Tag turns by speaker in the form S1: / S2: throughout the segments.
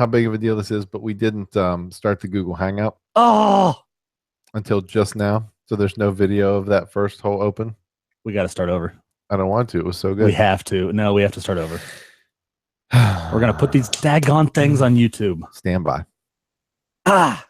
S1: how big of a deal this is, but we didn't start the Google Hangout until just now. So there's no video of that first whole open.
S2: We got to start over.
S1: I don't want to. It was so good.
S2: We have to. No, we have to start over. We're going to put these daggone things on YouTube.
S1: Stand by.
S2: Ah.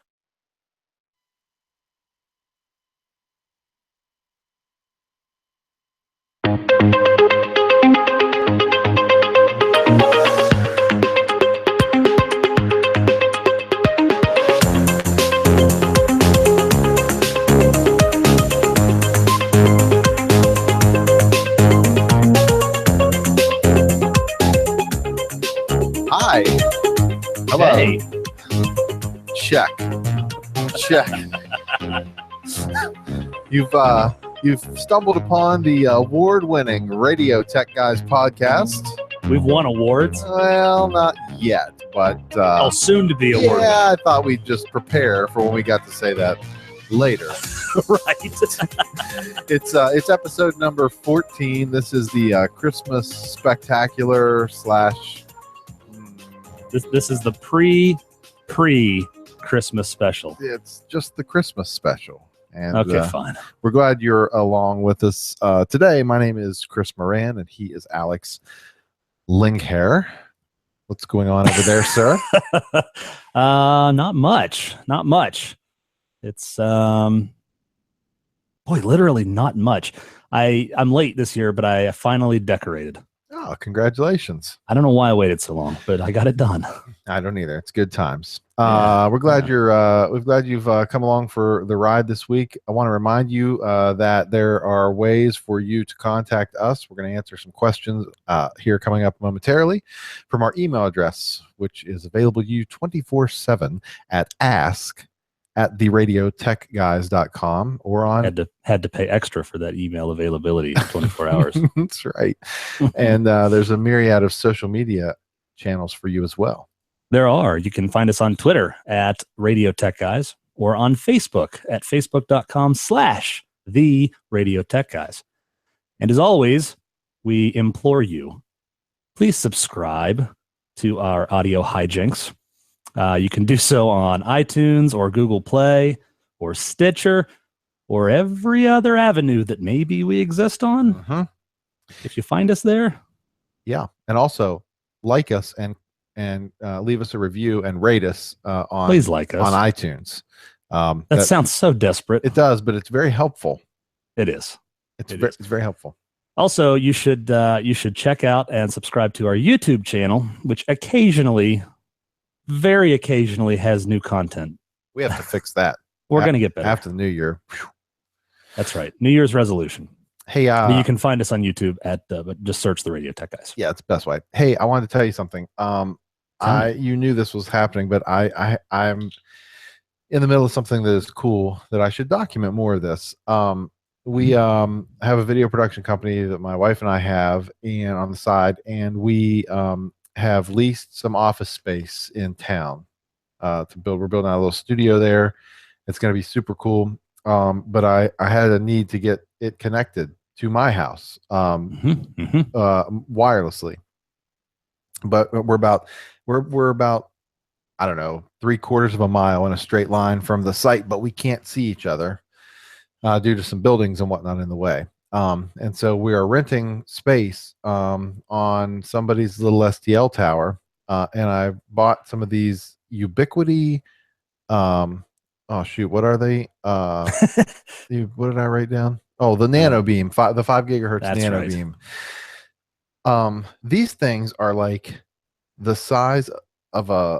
S1: Hi. Hello.
S2: Hey.
S1: Check. You've stumbled upon the award-winning Radio Tech Guys podcast.
S2: We've won awards.
S1: Well, not yet, but
S2: Soon to be awarded.
S1: Yeah, I thought we'd just prepare for when we got to say that later.
S2: Right.
S1: It's episode number 14. This is the Christmas spectacular /
S2: This is the pre-Christmas special.
S1: It's just the Christmas special. And
S2: okay, fine.
S1: We're glad you're along with us today. My name is Chris Moran, and he is Alex Linghair. What's going on over there, sir?
S2: Not much. It's literally not much. I'm late this year, but I finally decorated.
S1: Oh, congratulations.
S2: I don't know why I waited so long, but I got it done.
S1: I don't either. It's good times. We're glad we're glad you've come along for the ride this week. I want to remind you that there are ways for you to contact us. We're going to answer some questions here coming up momentarily from our email address, which is available to you 24/7 at ask@theradiotechguys.com or on
S2: had to pay extra for that email availability 24 hours.
S1: That's right. And there's a myriad of social media channels for you as well.
S2: There are. You can find us on Twitter at Radio Tech Guys or on Facebook at facebook.com/the Radio Tech Guys. And as always, we implore you, please subscribe to our audio hijinks. You can do so on iTunes or Google Play or Stitcher or every other avenue that maybe we exist on.
S1: Mm-hmm.
S2: If you find us there.
S1: Yeah. And also like us and leave us a review and rate us
S2: please like us
S1: on iTunes.
S2: That sounds so desperate.
S1: It does, but it's very helpful.
S2: It is.
S1: It's very helpful.
S2: Also, you should check out and subscribe to our YouTube channel, which very occasionally has new content.
S1: We have to fix that.
S2: We're going to get better
S1: after the new year. Whew.
S2: That's right. New Year's resolution.
S1: Hey,
S2: you can find us on YouTube but just search the Radio Tech Guys.
S1: Yeah, it's the best way. Hey, I wanted to tell you something. You knew this was happening, but I'm in the middle of something that is cool that I should document more of this. We have a video production company that my wife and I have, and on the side, and we have leased some office space in town to build. We're building out a little studio there. It's going to be super cool. But I had a need to get it connected to my house wirelessly. But we're about I don't know 3/4 of a mile in a straight line from the site, but we can't see each other due to some buildings and whatnot in the way. And so we are renting space on somebody's little STL tower, and I bought some of these Ubiquiti. Oh shoot! What are they? What did I write down? Oh, the Nano Beam, the 5 gigahertz Nano Beam. These things are like the size of a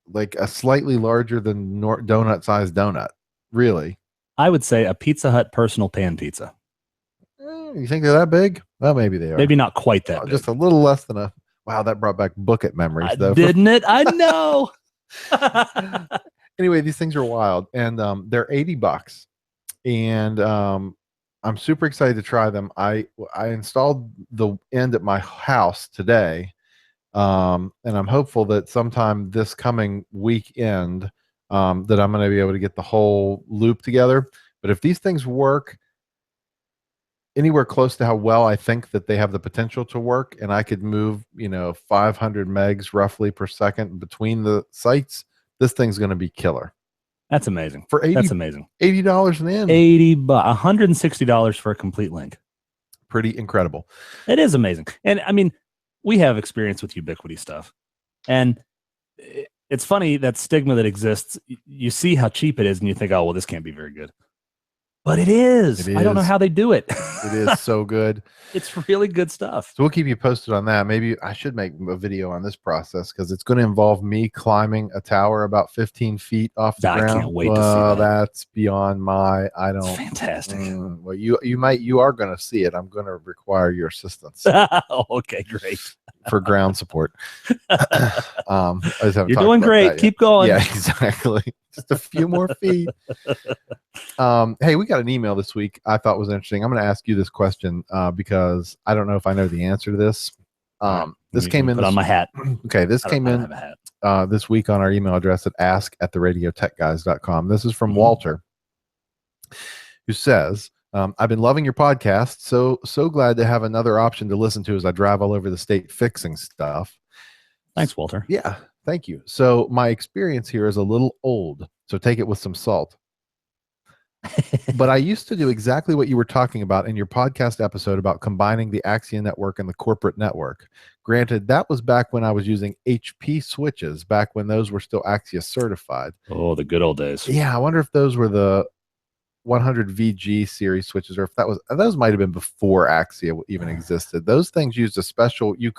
S1: like a slightly larger than donut-sized donut. Really,
S2: I would say a Pizza Hut personal pan pizza.
S1: You think they're that big? Well, maybe they are.
S2: Maybe not quite that big.
S1: Just a little less than a. Wow, that brought back Book It memories, though.
S2: Didn't it? I know.
S1: Anyway, these things are wild, and they're $80, and I'm super excited to try them. I installed the end at my house today, and I'm hopeful that sometime this coming weekend that I'm going to be able to get the whole loop together. But if these things work, anywhere close to how well I think that they have the potential to work, and I could move, 500 megs roughly per second between the sites, this thing's going to be killer
S2: That's amazing.
S1: for
S2: That's amazing.
S1: $80 an in.
S2: $160 for a complete link.
S1: Pretty incredible.
S2: It is amazing. And I mean, we have experience with Ubiquiti stuff. And it's funny that stigma that exists. You see how cheap it is and you think, oh, well, this can't be very good. But it is. I don't know how they do it.
S1: It is so good.
S2: It's really good stuff.
S1: So we'll keep you posted on that. Maybe I should make a video on this process because it's going to involve me climbing a tower about 15 feet off the ground.
S2: I can't wait to see that.
S1: That's beyond my. I don't.
S2: It's fantastic.
S1: Well, you are going to see it. I'm going to require your assistance.
S2: Okay, great.
S1: For ground support.
S2: You're doing great. Keep going.
S1: Yeah, exactly. Just a few more feet. Hey, we got an email this week I thought was interesting. I'm going to ask you this question because I don't know if I know the answer to this. This came in.
S2: Put on my hat.
S1: Okay, this came in this week on our email address at ask@theradiotechguys.com. This is from Walter, who says, I've been loving your podcast. So glad to have another option to listen to as I drive all over the state fixing stuff.
S2: Thanks, Walter.
S1: Yeah, thank you. So my experience here is a little old, so take it with some salt. But I used to do exactly what you were talking about in your podcast episode about combining the Axia network and the corporate network. Granted, that was back when I was using HP switches, back when those were still Axia certified.
S2: Oh, the good old days.
S1: Yeah, I wonder if those were the 100 VG series switches, or if those might have been before Axia even existed. Those things used a special, you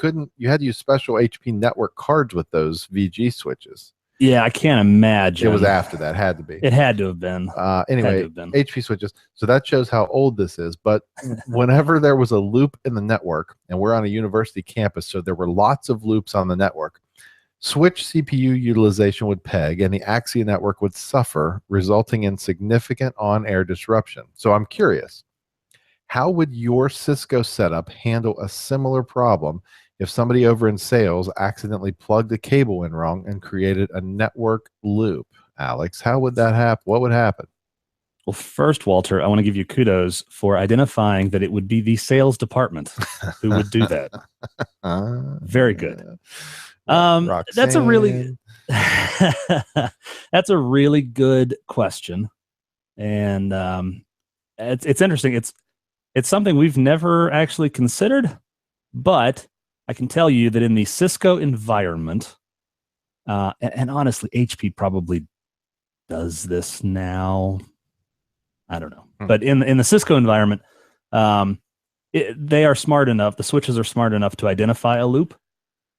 S1: had to use special HP network cards with those VG switches.
S2: Yeah, I can't imagine.
S1: It was after that. Had to be.
S2: It had to have been.
S1: Anyway, HP switches. So that shows how old this is. But whenever there was a loop in the network, and we're on a university campus, so there were lots of loops on the network, switch CPU utilization would peg, and the Axia network would suffer, resulting in significant on-air disruption. So I'm curious, how would your Cisco setup handle a similar problem if somebody over in sales accidentally plugged a cable in wrong and created a network loop? Alex, how would that happen? What would happen?
S2: Well, first, Walter, I want to give you kudos for identifying that it would be the sales department who would do that. Very good. That's a really that's a really good question, and it's interesting. It's something we've never actually considered, but I can tell you that in the Cisco environment, and honestly, HP probably does this now. I don't know, but in the Cisco environment, they are smart enough. The switches are smart enough to identify a loop,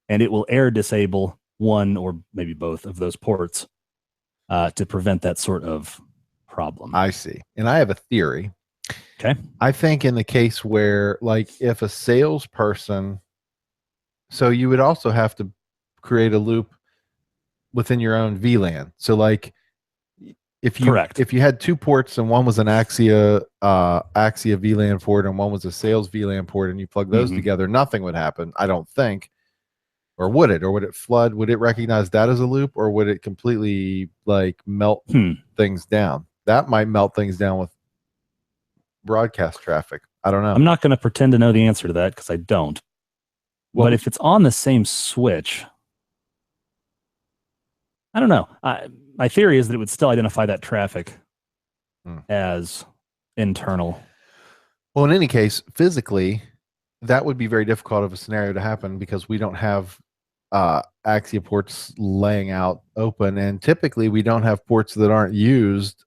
S2: and it will air disable one or maybe both of those ports to prevent that sort of problem.
S1: I see. And I have a theory.
S2: Okay.
S1: I think in the case where, like, if a salesperson, so you would also have to create a loop within your own VLAN. So, like, if you had two ports and one was an Axia VLAN port and one was a sales VLAN port, and you plug those together, nothing would happen, I don't think. Or would it? Or would it flood? Would it recognize that as a loop, or would it completely like melt things down? That might melt things down with broadcast traffic. I don't know.
S2: I'm not going to pretend to know the answer to that because I don't. Well, but if it's on the same switch, I don't know. My theory is that it would still identify that traffic as internal.
S1: Well, in any case, physically, that would be very difficult of a scenario to happen because we don't have Axia ports laying out open, and typically we don't have ports that aren't used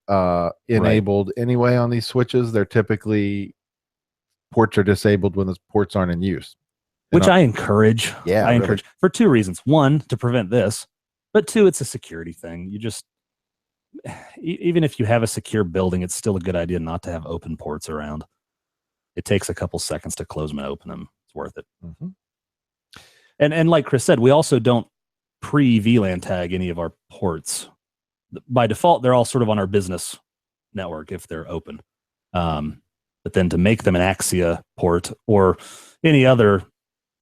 S1: enabled anyway on these switches. They're typically ports are disabled when the ports aren't in use,
S2: which I encourage.
S1: Yeah,
S2: I encourage for two reasons: one, to prevent this, but two, it's a security thing. You just, even if you have a secure building, it's still a good idea not to have open ports around. It takes a couple seconds to close them and open them. It's worth it. And like Chris said, we also don't pre-VLAN tag any of our ports. By default, they're all sort of on our business network if they're open. But then to make them an Axia port or any other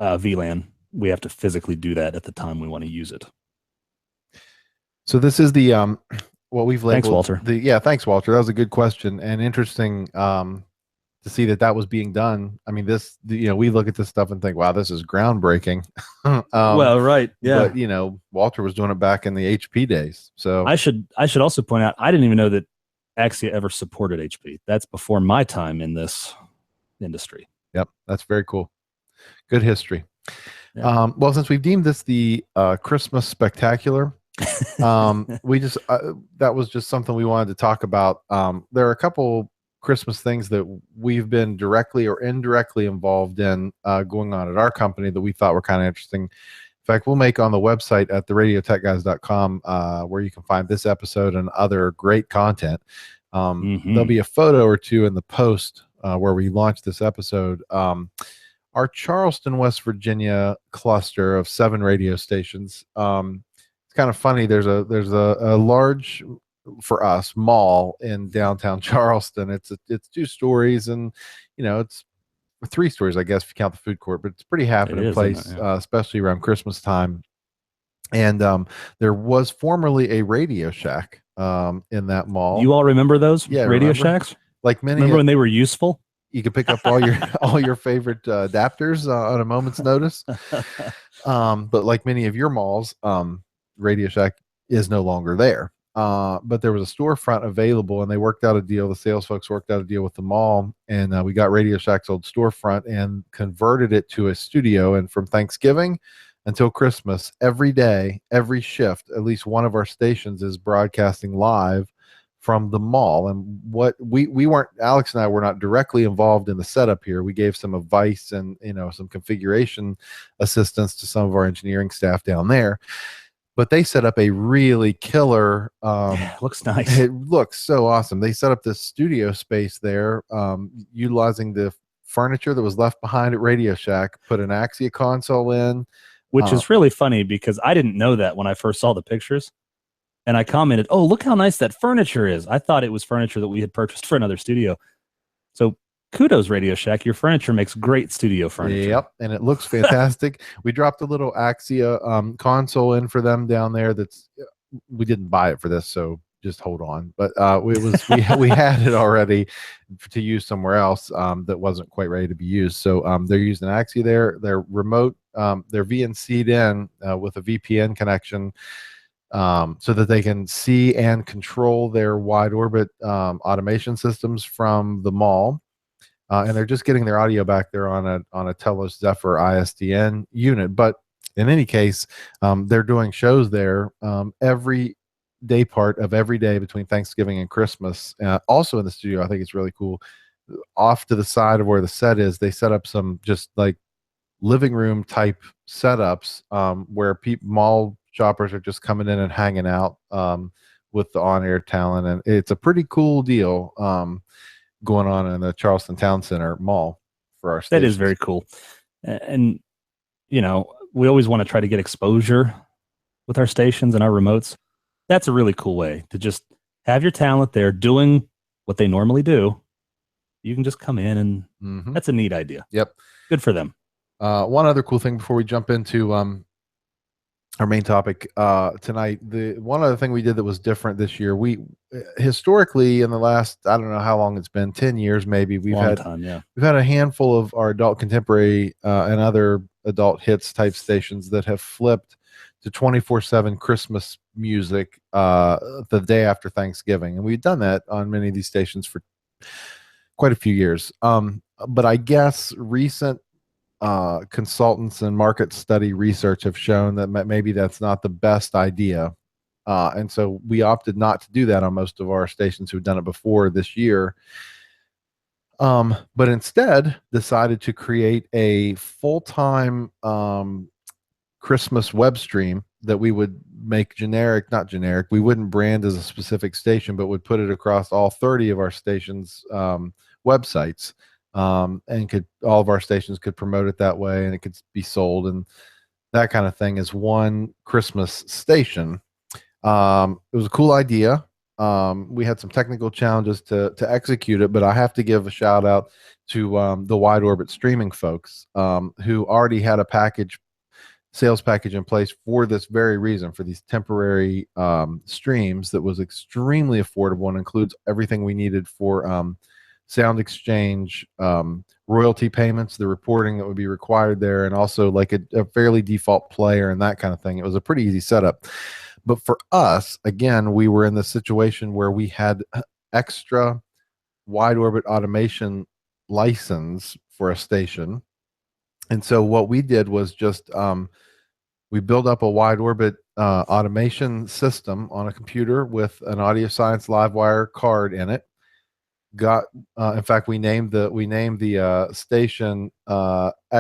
S2: VLAN, we have to physically do that at the time we want to use it.
S1: So this is the what we've labeled.
S2: Thanks, Walter.
S1: Thanks, Walter. That was a good question and interesting to see that that was being done. I mean, we look at this stuff and think, wow, this is groundbreaking.
S2: Well, right. Yeah.
S1: But Walter was doing it back in the HP days. So
S2: I should also point out I didn't even know that Axia ever supported HP. That's before my time in this industry.
S1: yep, that's very cool. Good history.
S2: Yeah.
S1: Well, since we've deemed this the Christmas spectacular, we just that was just something we wanted to talk about. There are a couple Christmas things that we've been directly or indirectly involved in going on at our company that we thought were kind of interesting. In fact, we'll make on the website at theradiotechguys.com where you can find this episode and other great content. There'll be a photo or two in the post where we launched this episode. Our Charleston, West Virginia cluster of 7 radio stations. It's kind of funny. There's a large, for us, mall in downtown Charleston. It's 2 stories, and it's 3 stories, I guess, if you count the food court. But it's a pretty happening place,
S2: Yeah.
S1: especially around Christmas time. And there was formerly a Radio Shack in that mall.
S2: You all remember those Radio
S1: remember?
S2: Shacks?
S1: Like many,
S2: remember when they were useful?
S1: You could pick up all your favorite adapters on a moment's notice. But like many of your malls, Radio Shack is no longer there. But there was a storefront available, and they worked out a deal. The sales folks worked out a deal with the mall, and we got Radio Shack's old storefront and converted it to a studio. And from Thanksgiving until Christmas, every day, every shift, at least one of our stations is broadcasting live from the mall. And what we weren't, Alex and I were not directly involved in the setup here. We gave some advice and some configuration assistance to some of our engineering staff down there. But they set up a really killer.
S2: Looks nice.
S1: It looks so awesome. They set up this studio space there, utilizing the furniture that was left behind at Radio Shack. Put an Axia console in,
S2: which is really funny because I didn't know that when I first saw the pictures. And I commented, "Oh, look how nice that furniture is." I thought it was furniture that we had purchased for another studio. So kudos, Radio Shack. Your furniture makes great studio furniture.
S1: Yep, and it looks fantastic. We dropped a little Axia console in for them down there. We didn't buy it for this, so just hold on. But we had it already to use somewhere else that wasn't quite ready to be used. So they're using Axia there. They're remote. They're VNC'd in with a VPN connection. So that they can see and control their wide orbit automation systems from the mall. And they're just getting their audio back there on a Telos Zephyr ISDN unit. But in any case, they're doing shows there every day part of every day between Thanksgiving and Christmas. Also in the studio, I think it's really cool. Off to the side of where the set is, they set up some just like living room type setups where mall shoppers are just coming in and hanging out with the on-air talent, and it's a pretty cool deal going on in the Charleston Town Center Mall for our stations.
S2: That is very cool. And we always want to try to get exposure with our stations and our remotes. That's a really cool way to just have your talent there doing what they normally do. You can just come in, and that's a neat idea.
S1: Yep,
S2: good for them.
S1: One other cool thing before we jump into our main topic tonight, the one other thing we did that was different this year, we historically in the last, I don't know how long it's been, 10 years maybe, we've had a handful of our adult contemporary and other adult hits type stations that have flipped to 24/7 Christmas music the day after Thanksgiving, and we've done that on many of these stations for quite a few years. But I guess recent consultants and market study research have shown that maybe that's not the best idea. And so we opted not to do that on most of our stations who've done it before this year. But instead decided to create a full-time Christmas web stream that we would make not generic. We wouldn't brand as a specific station, but would put it across all 30 of our stations' websites. And all of our stations could promote it that way, and it could be sold and that kind of thing as one Christmas station. It was a cool idea. We had some technical challenges to execute it, but I have to give a shout out to the wide orbit streaming folks who already had a sales package in place for this very reason, for these temporary streams that was extremely affordable and includes everything we needed for sound exchange, royalty payments, the reporting that would be required there, and also like a fairly default player and that kind of thing. It was a pretty easy setup. But for us, again, we were in the situation where we had extra wide orbit automation license for a station. And so what we did was just we built up a wide orbit automation system on a computer with an Audio Science Livewire card in it. Got in fact, we named the station Xmas-IP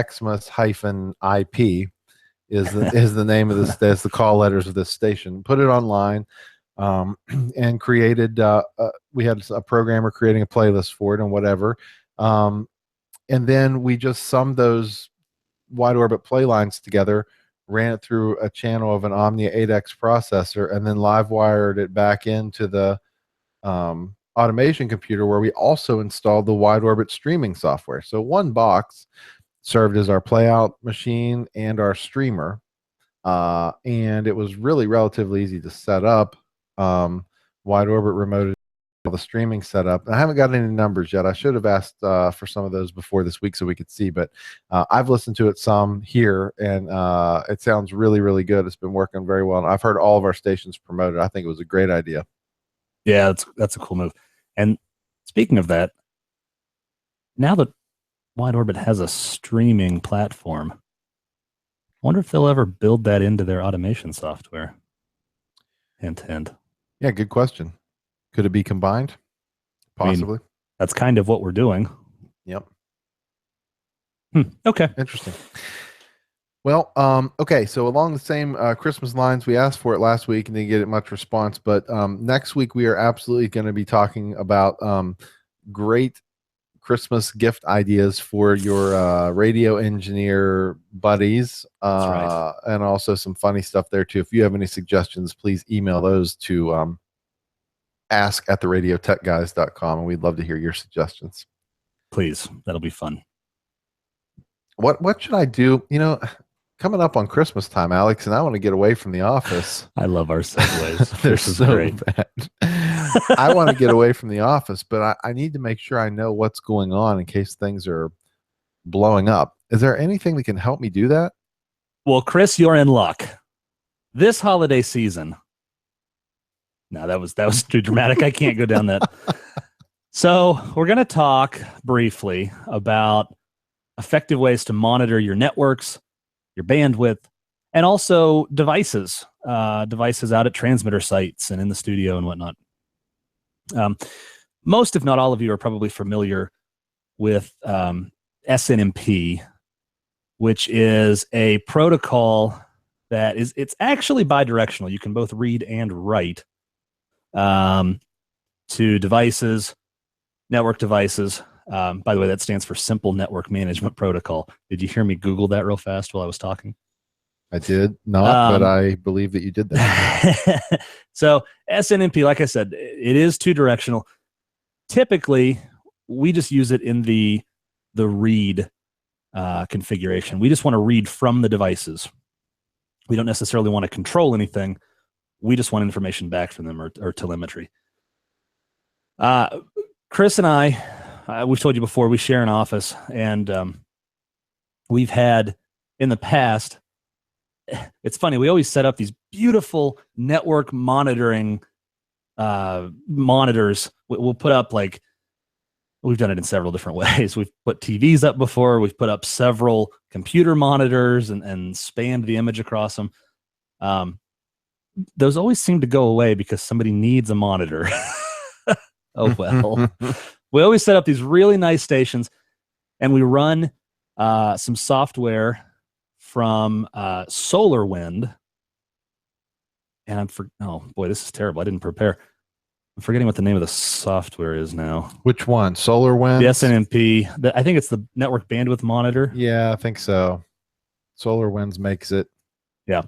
S1: is the name of this. That's the call letters of this station. Put it online, and created. We had a programmer creating a playlist for it and whatever, and then we just summed those wide orbit play lines together, ran it through a channel of an Omnia 8X processor, and then live wired it back into the automation computer, where we also installed the wide orbit streaming software. So one box served as our playout machine and our streamer, and it was really relatively easy to set up. Wide orbit remote, the streaming setup. I haven't got any numbers yet. I should have asked for some of those before this week so we could see, but I've listened to it some here, and it sounds really, really good. It's been working very well, and I've heard all of our stations promoted. I think it was a great idea.
S2: Yeah, that's a cool move. And speaking of that, now that Wide Orbit has a streaming platform, I wonder if they'll ever build that into their automation software. Hint, hint.
S1: Yeah, good question. Could it be combined? Possibly.
S2: I mean, that's kind of what we're doing.
S1: Yep.
S2: Okay.
S1: Interesting. Well, okay. So along the same Christmas lines, we asked for it last week and didn't get much response. But next week we are absolutely going to be talking about great Christmas gift ideas for your radio engineer buddies.
S2: That's right.
S1: And also some funny stuff there too. If you have any suggestions, please email those to ask@theradiotechguys.com, and we'd love to hear your suggestions.
S2: Please, that'll be fun.
S1: What should I do? Coming up on Christmas time, Alex, and I want to get away from the office.
S2: I love our segues.
S1: They're so great. Bad. I want to get away from the office, but I need to make sure I know what's going on in case things are blowing up. Is there anything that can help me do that?
S2: Well, Chris, you're in luck. This holiday season. No, that was too dramatic. I can't go down that. So we're going to talk briefly about effective ways to monitor your networks, your bandwidth, and also devices out at transmitter sites and in the studio and whatnot. Most, if not all of you, are probably familiar with SNMP, which is a protocol that it's actually bidirectional. You can both read and write to devices, network devices. By the way, that stands for Simple Network Management Protocol. Did you hear me Google that real fast while I was talking?
S1: I did not, but I believe that you did that.
S2: So SNMP, like I said, it is two directional. Typically, we just use it in the read configuration. We just want to read from the devices. We don't necessarily want to control anything. We just want information back from them or telemetry. Chris and I, we've told you before, we share an office, and we've had in the past, it's funny, we always set up these beautiful network monitoring monitors. We'll put up, like, we've done it in several different ways. We've put TVs up before. We've put up several computer monitors and spanned the image across them. Those always seem to go away because somebody needs a monitor. Oh, well. We always set up these really nice stations, and we run some software from SolarWind. And oh boy, this is terrible. I didn't prepare. I'm forgetting what the name of the software is now.
S1: Which one? SolarWind?
S2: The SNMP. I think it's the Network Bandwidth Monitor.
S1: Yeah, I think so. SolarWinds makes it.
S2: Yeah.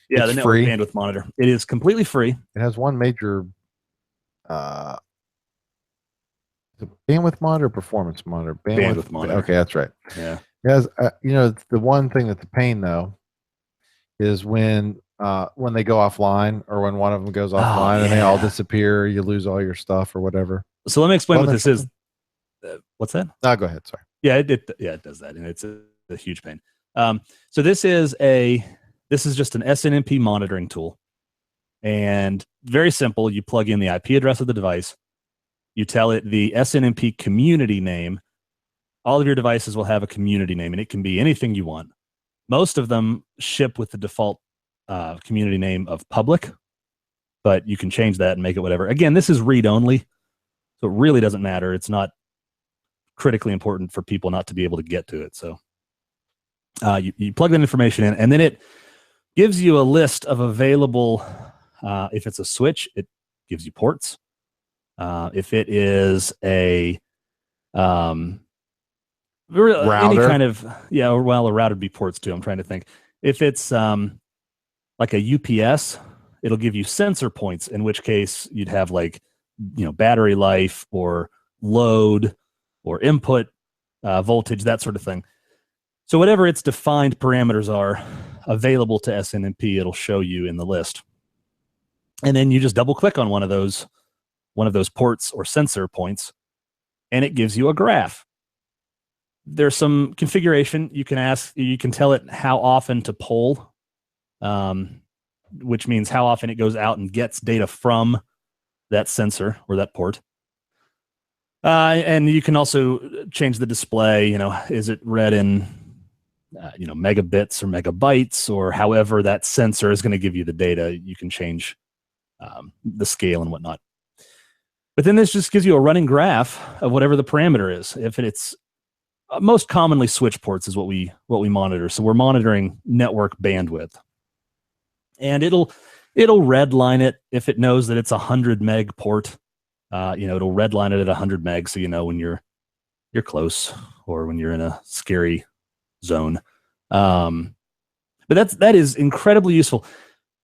S2: Yeah, the Network
S1: free.
S2: Bandwidth Monitor. It is completely free.
S1: It has one major the bandwidth monitor, performance monitor,
S2: bandwidth monitor.
S1: Okay, that's right.
S2: Yeah.
S1: It has, the one thing that's a pain though is when they go offline, or when one of them goes offline and they all disappear, you lose all your stuff or whatever.
S2: So let me explain what this is. What's that?
S1: No, go ahead. Sorry.
S2: Yeah, it does that, and it's a huge pain. So this is just an SNMP monitoring tool, and very simple. You plug in the IP address of the device, you tell it the SNMP community name. All of your devices will have a community name, and it can be anything you want. Most of them ship with the default community name of public, but you can change that and make it whatever. Again, this is read only, so it really doesn't matter. It's not critically important for people not to be able to get to it. So you plug that information in, and then it gives you a list of available. If it's a switch, it gives you ports. If it is a
S1: Router.
S2: any kind of a router would be ports too. I'm trying to think. If it's like a UPS, it'll give you sensor points, in which case you'd have like battery life or load or input voltage, that sort of thing. So whatever its defined parameters are available to SNMP, it'll show you in the list. And then you just double click on one of those ports or sensor points, and it gives you a graph. There's some configuration. You can tell it how often to poll, which means how often it goes out and gets data from that sensor or that port. And you can also change the display. Is it read in megabits or megabytes, or however that sensor is going to give you the data? You can change the scale and whatnot. But then this just gives you a running graph of whatever the parameter is. If it's most commonly switch ports is what we monitor. So we're monitoring network bandwidth, and it'll redline it if it knows that it's a 100 meg port. It'll redline it at 100 meg, so when you're close or when you're in a scary zone. But that is incredibly useful.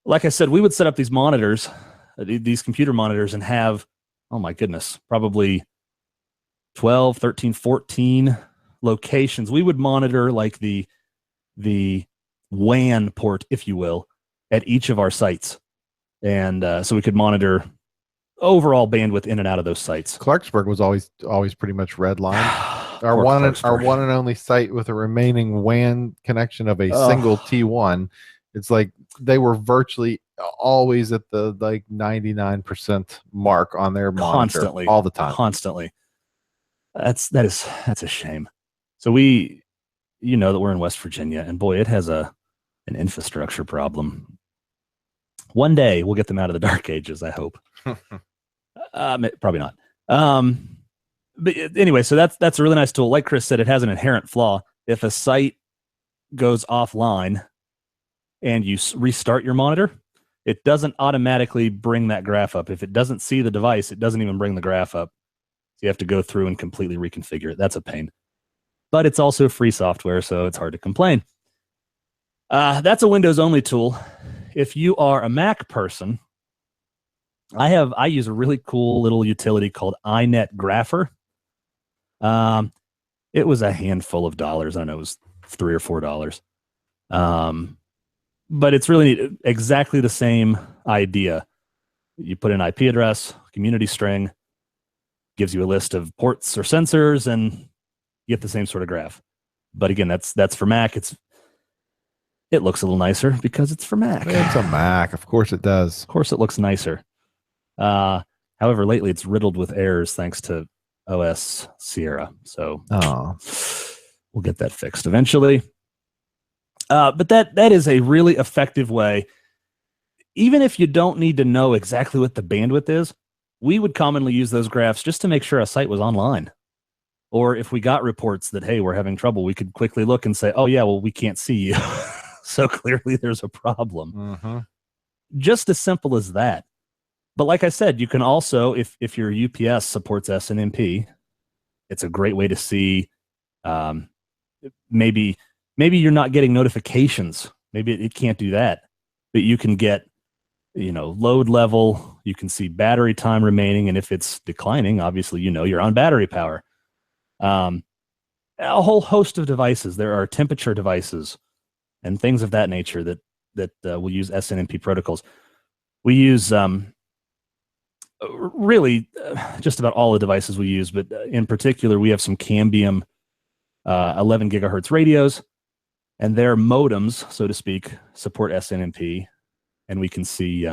S2: Like I said, we would set up these monitors, these computer monitors, and have, oh my goodness, probably 12, 13, 14 locations. We would monitor like the WAN port, if you will, at each of our sites. And so we could monitor overall bandwidth in and out of those sites.
S1: Clarksburg was always pretty much redlined. Our one and only site with a remaining WAN connection of a single T1. It's like they were virtually always at the 99% mark on their monitor
S2: constantly,
S1: all the time.
S2: Constantly. That's a shame. So that we're in West Virginia, and boy, it has an infrastructure problem. One day we'll get them out of the dark ages, I hope. Probably not. But anyway, so that's a really nice tool. Like Chris said, it has an inherent flaw. If a site goes offline and you restart your monitor, it doesn't automatically bring that graph up. If it doesn't see the device, it doesn't even bring the graph up. So you have to go through and completely reconfigure it. That's a pain. But it's also free software, so it's hard to complain. That's a Windows-only tool. If you are a Mac person, I use a really cool little utility called iNet Grapher. It was a handful of dollars. I don't know, it was $3 or $4. But it's really neat. Exactly the same idea. You put an IP address, community string, gives you a list of ports or sensors, and you get the same sort of graph. But again, that's for Mac. It looks a little nicer because it's for Mac.
S1: It's a Mac. Of course it does.
S2: Of course it looks nicer. However, lately it's riddled with errors thanks to OS Sierra. So we'll get that fixed eventually. But that is a really effective way. Even if you don't need to know exactly what the bandwidth is, we would commonly use those graphs just to make sure a site was online. Or if we got reports that, hey, we're having trouble, we could quickly look and say, oh, yeah, well, we can't see you. So clearly there's a problem.
S1: Mm-hmm.
S2: Just as simple as that. But like I said, you can also, if your UPS supports SNMP, it's a great way to see maybe you're not getting notifications. Maybe it can't do that. But you can get, load level. You can see battery time remaining. And if it's declining, obviously, you're on battery power. A whole host of devices. There are temperature devices and things of that nature that will use SNMP protocols. We use really just about all the devices we use, but in particular, we have some Cambium 11 gigahertz radios, and their modems, so to speak, support SNMP, and we can see.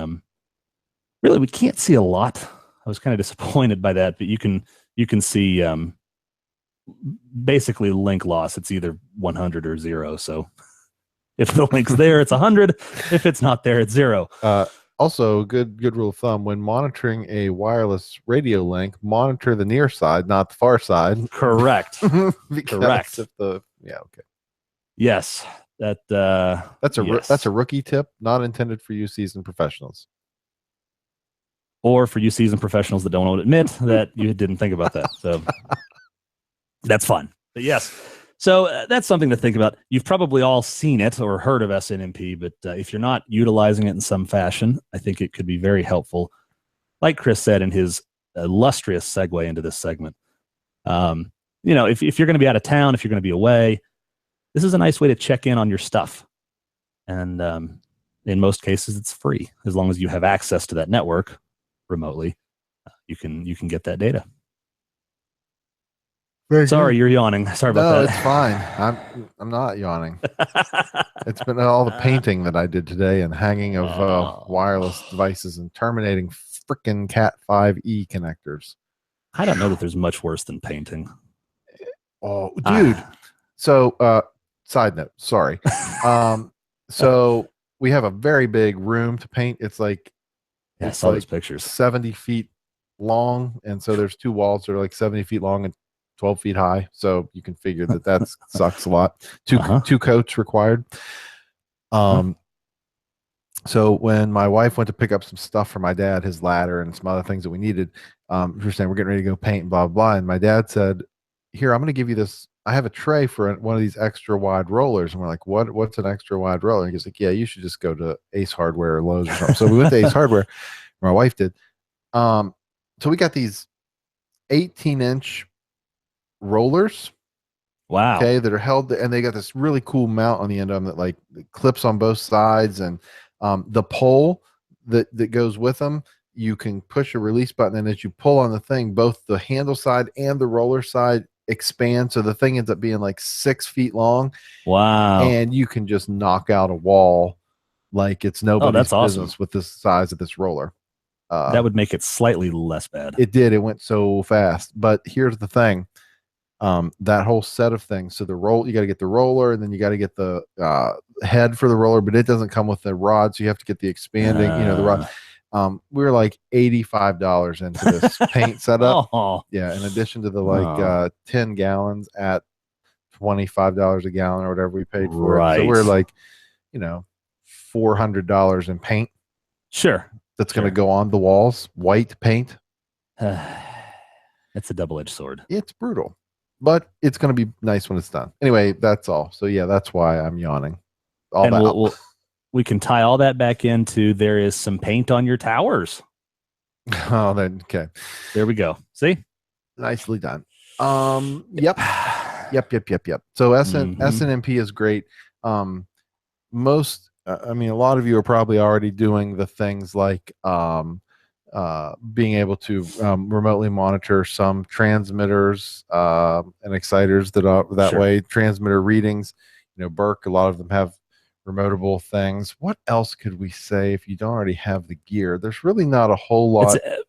S2: Really, we can't see a lot. I was kind of disappointed by that, but you can see basically link loss. It's either 100 or 0. So if the link's there, it's 100. If it's not there, it's 0.
S1: Also, good rule of thumb: when monitoring a wireless radio link, monitor the near side, not the far side.
S2: Correct. Correct.
S1: Okay.
S2: Yes, that's
S1: a rookie tip, not intended for you seasoned professionals,
S2: or for you seasoned professionals that don't want to admit that you didn't think about that. So that's fun. But yes. So that's something to think about. You've probably all seen it or heard of SNMP, but if you're not utilizing it in some fashion, I think it could be very helpful. Like Chris said in his illustrious segue into this segment, if you're going to be out of town, if you're going to be away, this is a nice way to check in on your stuff. And in most cases, it's free as long as you have access to that network remotely. You can get that data. Sorry, you're yawning. Sorry about that.
S1: No, it's fine. I'm not yawning. It's been all the painting that I did today and hanging of wireless devices and terminating frickin' Cat 5e connectors.
S2: I don't know that there's much worse than painting.
S1: Oh, dude. So, side note, sorry. So we have a very big room to paint. It's like,
S2: I saw those pictures.
S1: 70 feet long. And so there's 2 walls that are like 70 feet long and 12 feet high. So you can figure that sucks a lot. Two coats required. So when my wife went to pick up some stuff for my dad, his ladder and some other things that we needed, we were saying we're getting ready to go paint and blah, blah, blah. And my dad said, here, I'm going to give you this. I have a tray for one of these extra wide rollers. And we're like, what's an extra wide roller? And he's like, yeah, you should just go to Ace Hardware or Lowe's or something. So we went to Ace Hardware. My wife did. So we got these 18-inch rollers.
S2: Wow.
S1: Okay, that are held, and they got this really cool mount on the end of them that like clips on both sides, and the pole that goes with them, you can push a release button, and as you pull on the thing, both the handle side and the roller side expand, so the thing ends up being like 6 feet long.
S2: Wow.
S1: And you can just knock out a wall like it's nobody's business with the size of this roller.
S2: That would make it slightly less bad.
S1: It did. It went so fast. But here's the thing. That whole set of things. So you got to get the roller, and then you got to get the head for the roller, but it doesn't come with the rod. So you have to get the expanding, the rod. We were like $85 into this paint setup. Yeah. In addition to the 10 gallons at $25 a gallon or whatever we paid for it. So we're like, $400 in paint.
S2: Sure.
S1: That's going to go on the walls. White paint.
S2: It's a double-edged sword.
S1: It's brutal, but it's going to be nice when it's done. Anyway, that's all. So yeah, that's why I'm yawning.
S2: We can tie all that back into there is some paint on your towers.
S1: Oh, then okay.
S2: There we go. See?
S1: Nicely done. Yep. So SNMP is great. A lot of you are probably already doing the things like being able to remotely monitor some transmitters and exciters that are that way. Transmitter readings, Burke, a lot of them have remotable things. What else could we say if you don't already have the gear? There's really not a whole lot.
S2: It's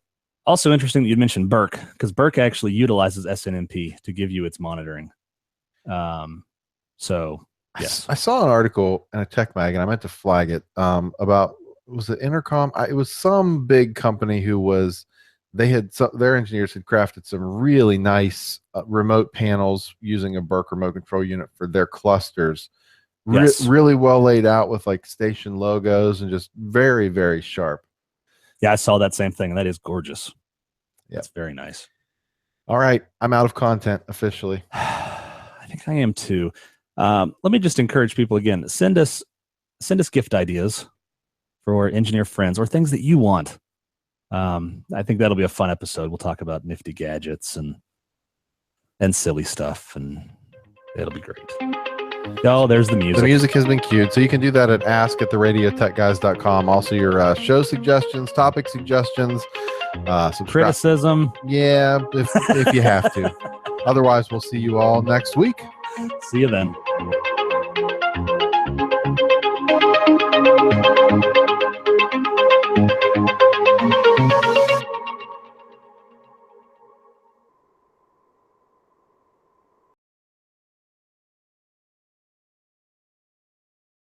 S2: also interesting that you mentioned Burke, because Burke actually utilizes SNMP to give you its monitoring. So yes,
S1: I saw an article in a tech mag, and I meant to flag it about, was it Intercom? It was some big company their engineers had crafted some really nice remote panels using a Burke remote control unit for their clusters. Really well laid out with like station logos and just very, very sharp.
S2: Yeah, I saw that same thing. That is gorgeous.
S1: Yeah,
S2: it's very nice.
S1: All right, I'm out of content officially.
S2: I think I am too. Let me just encourage people again. Send us gift ideas for engineer friends or things that you want. I think that'll be a fun episode. We'll talk about nifty gadgets and silly stuff, and it'll be great. Oh, there's the music.
S1: The music has been queued, so you can do that at ask@theradiotechguys.com. Also, your show suggestions, topic suggestions, Subscribe.
S2: Criticism.
S1: Yeah, if you have to. Otherwise, we'll see you all next week.
S2: See you then.